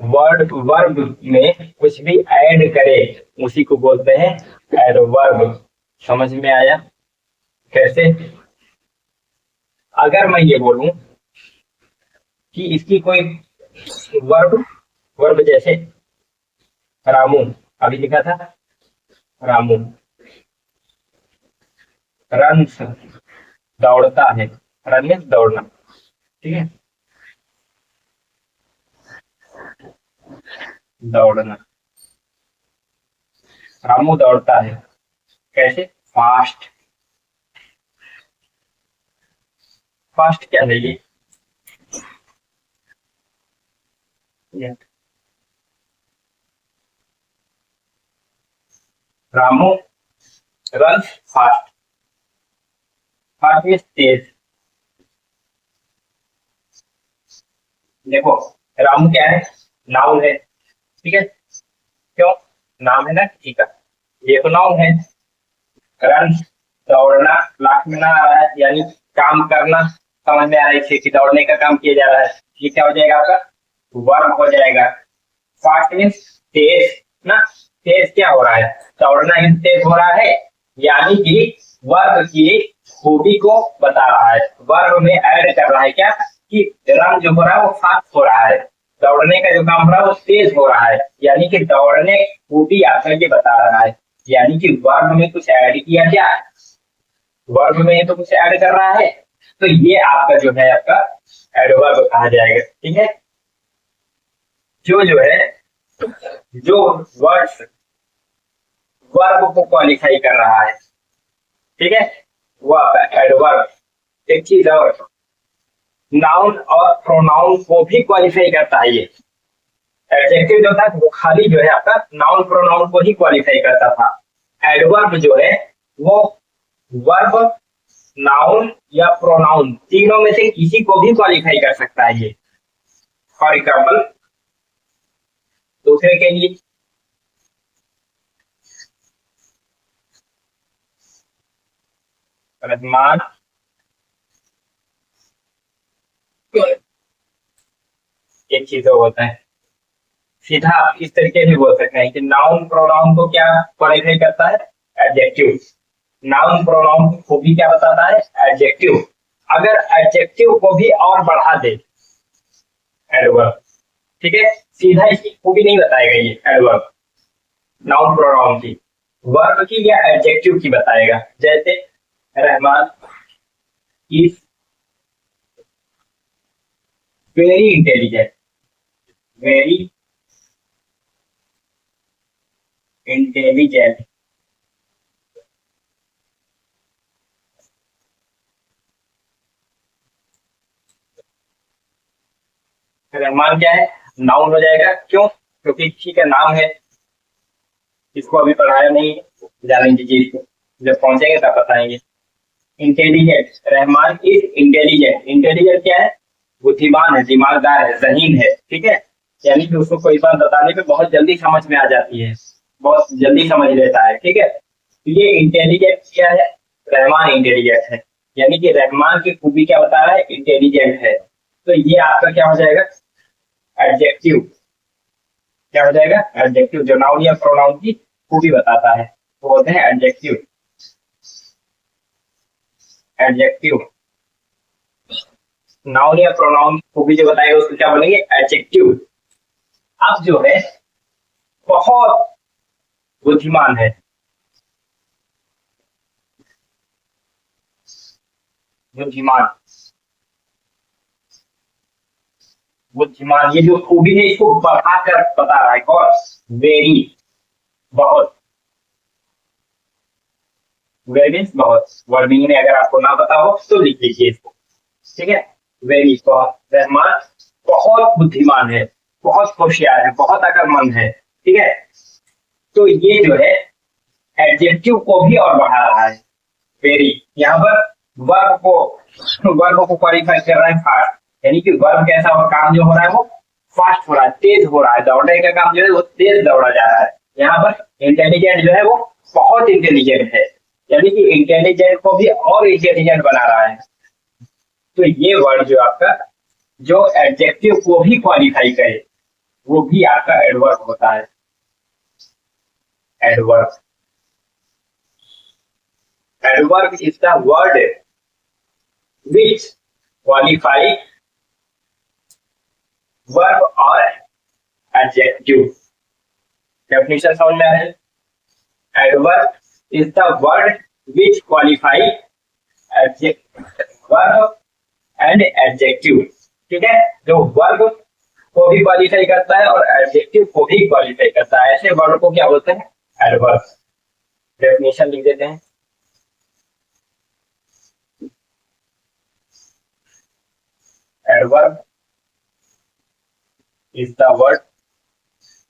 वर्ड, वर्ब में कुछ भी ऐड करे उसी को बोलते हैं एडवर्ब। समझ में आया कैसे? अगर मैं ये बोलूं कि इसकी कोई वर्ब, वर्ब जैसे रामू, अभी लिखा था रामू रन्स, दौड़ता है। रन मीन्स दौड़ना, ठीक है, दौड़ना। रामू दौड़ता है कैसे? फास्ट। फास्ट क्या है ये? Ramu run fast. Fast means तेज। देखो रामू क्या है? नाउन है, ठीक है। क्यों? नाम है ना किसी का, ये तो नाउन है। रन, दौड़ना, लास्ट में ना आ रहा है, यानी काम करना। समझ में आ रहा है कि दौड़ने का काम किया जा रहा है, ये क्या हो जाएगा आपका? वर्ब हो जाएगा। फास्ट मीन्स तेज, ना, तेज क्या हो रहा है, दौड़ना ही तेज हो रहा है, यानी कि वर्ब की खूबी को बता रहा है। वर्ब में ऐड कर रहा है क्या, कि रन जो हो रहा है वो फास्ट हो रहा है, दौड़ने का जो काम हो रहा है वो तेज हो रहा है, यानी कि दौड़ने की खूबी आपका ये बता रहा है। यानी कि वर्ब में कुछ ऐड किया क्या, वर्ब में तो कुछ ऐड कर रहा है, तो ये आपका जो है आपका एडवर्ब कहा जाएगा। ठीक है, जो है जो वर्ड्स वर्ब को क्वालिफाई कर रहा है, ठीक है, वो आपका एडवर्ब। एक चीज और, नाउन और प्रोनाउन को भी क्वालिफाई करता है ये। एडजेक्टिव जो था वो खाली जो है आपका नाउन प्रोनाउन को ही क्वालिफाई करता था। एडवर्ब जो है वो वर्ब, नाउन या प्रोनाउन तीनों में से किसी को भी क्वालिफाई कर सकता है ये। फॉर एग्जाम्पल, दूसरे के लिए, रहमान, एक चीज तो होता है, सीधा आप इस तरीके से बोल सकते हैं कि नाउन प्रोनाउन को क्या क्वालिफाई करता है, एडजेक्टिव। नाउन प्रोनाउन को भी क्या बताता है, एडजेक्टिव। अगर एडजेक्टिव को भी और बढ़ा दे, एडवर्ब, ठीक है, सीधा इसकी खूबी नहीं बताएगा ये एडवर्ब, नाउन प्रोनाउन की, वर्ब की या एडजेक्टिव की बताएगा। जैसे Rahman is very intelligent, very intelligent. Rahman क्या है, नाउन हो जाएगा, क्यों, क्योंकि किसी का नाम है, इसको अभी पढ़ाया नहीं है, जान लीजिए इसको, जब पहुंचेंगे तब बताएंगे। Intelligent, Rahman is intelligent. Intelligent क्या है, बुद्धिमान है, दिमागदार है, जहीन है, ठीक है, यानी कि उसको कोई बात बताने पे बहुत जल्दी समझ में आ जाती है, बहुत जल्दी समझ लेता है, ठीक है। तो ये इंटेलिजेंट क्या है, रहमान इंटेलिजेंट है, यानी कि रहमान की खूबी क्या बता रहा है, इंटेलिजेंट है। तो ये आपका क्या हो जाएगा, एडजेक्टिव। क्या हो जाएगा, एडजेक्टिव, जो नाउन या प्रोनाउन की खूबी बताता है वो बोलते हैं एडजेक्टिव। एडजेक्टिव, नाउन या प्रोनाउन को भी जो बताएगा उसको क्या बोलेंगे, एडजेक्टिव। अब जो है बहुत बुद्धिमान है, बुद्धिमान, बुद्धिमान, ये जो खूबी है इसको बढ़ाकर बता रहा है कौन, वेरी, बहुत, वेरी बहुत। वर्डिंग में अगर आपको ना पता हो तो लिख लीजिए इसको, ठीक है। वेरी, बहुत, रहमान बहुत बुद्धिमान है, बहुत होशियार है, बहुत अकलमंद है, ठीक है। तो ये जो है एडजेक्टिव को भी और बढ़ा रहा है, वेरी। यहाँ पर वर्ब को क्वालिफाई कर रहा है फास्ट, यानी कि वर्ब कैसा और काम जो हो रहा है वो फास्ट हो रहा है, तेज हो रहा है, दौड़ने का काम जो है वो तेज दौड़ा जा रहा है। यहाँ पर इंटेलिजेंट जो है वो बहुत इंटेलिजेंट है, यानी कि इंटेलिजेंट को भी और इंटेलिजेंट बना रहा है। तो ये वर्ड जो आपका, जो एडजेक्टिव को भी क्वालिफाई करे, वो भी आपका एडवर्ब होता है, adverb. Adverb is the word which qualify verb और एडजेक्टिव। डेफिनेशन समझ में आ रही है, adverb is the word which qualify verb and adjective, ठीक है, जो वर्ब को भी क्वालिफाई करता है और एडजेक्टिव को भी क्वालिफाई करता है, ऐसे वर्ड को क्या बोलते हैं, एडवर्ब। डेफिनेशन लिख देते हैं, adverb is the word,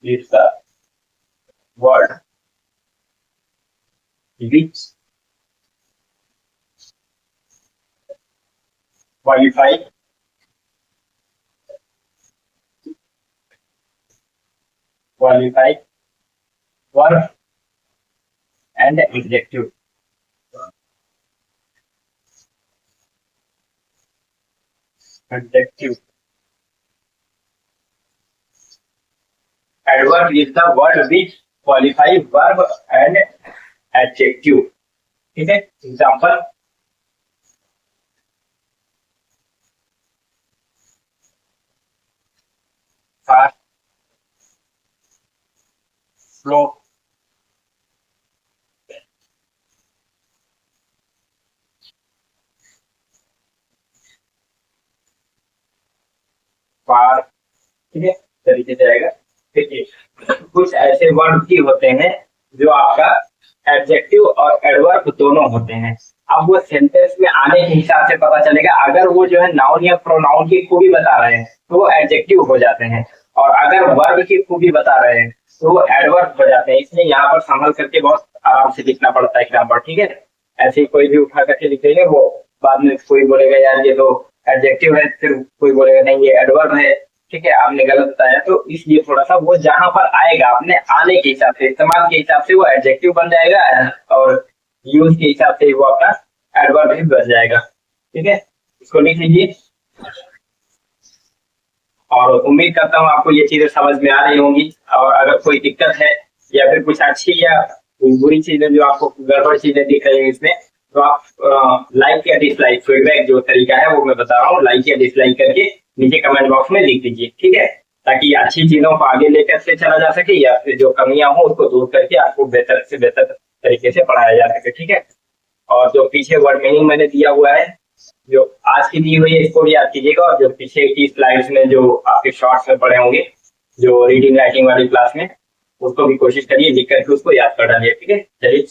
is the word which qualify verb and adjective. Adjective, adverb is the word which qualify verb and adjective. ठीक है, एग्जाम्पल फास्ट, स्लो, फार, ठीक है, तरीके से आएगा। ठीक है, कुछ ऐसे वर्ड भी होते हैं जो आपका एडजेक्टिव और एडवर्ब दोनों होते हैं। अब वो सेंटेंस में आने के हिसाब से पता चलेगा। अगर वो जो है नाउन या प्रोनाउन की खूबी बता रहे हैं तो वो एडजेक्टिव हो जाते हैं, और अगर वर्ब की खूबी बता रहे हैं तो वो एडवर्ब हो जाते हैं। इसलिए यहाँ पर संभल करके बहुत आराम से लिखना पड़ता है ग्रामर। ठीक है, ऐसे ही कोई भी उठा करके लिखेंगे, वो बाद में कोई बोलेगा यार ये तो एडजेक्टिव है, फिर कोई बोलेगा नहीं ये एडवर्ब है। ठीक है, आपने गलत बताया। तो इसलिए थोड़ा सा वो जहां पर आएगा अपने आने के हिसाब से, इस्तेमाल के हिसाब से वो एडजेक्टिव बन जाएगा, और यूज के हिसाब से वो अपना एडवर्ब भी बन जाएगा। ठीक है, इसको लिख लीजिए। और उम्मीद करता हूँ आपको ये चीजें समझ में आ रही होंगी। और अगर कोई दिक्कत है या फिर कुछ अच्छी या बुरी चीजें जो आपको गड़बड़ चीजें दिख रही है इसमें, तो आप लाइक या डिसलाइक, फीडबैक जो तरीका है वो मैं बता रहा हूँ, लाइक या डिसलाइक करके नीचे कमेंट बॉक्स में लिख दीजिए। ठीक है, ताकि अच्छी चीजों को आगे लेकर से चला जा सके, या फिर जो कमियां हो उसको दूर करके आपको बेहतर से बेहतर तरीके से पढ़ाया जा सके। ठीक है, और जो पीछे वर्ड मीनिंग मैंने दिया हुआ है, जो आज की दी हुई है, इसको भी याद कीजिएगा। और जो पीछे की स्लाइड्स में जो आपके शॉर्ट्स में पढ़े होंगे जो रीडिंग राइटिंग वाली क्लास में, उसको भी कोशिश करिए लिख करके उसको याद कर डालिए। ठीक है, चलिए।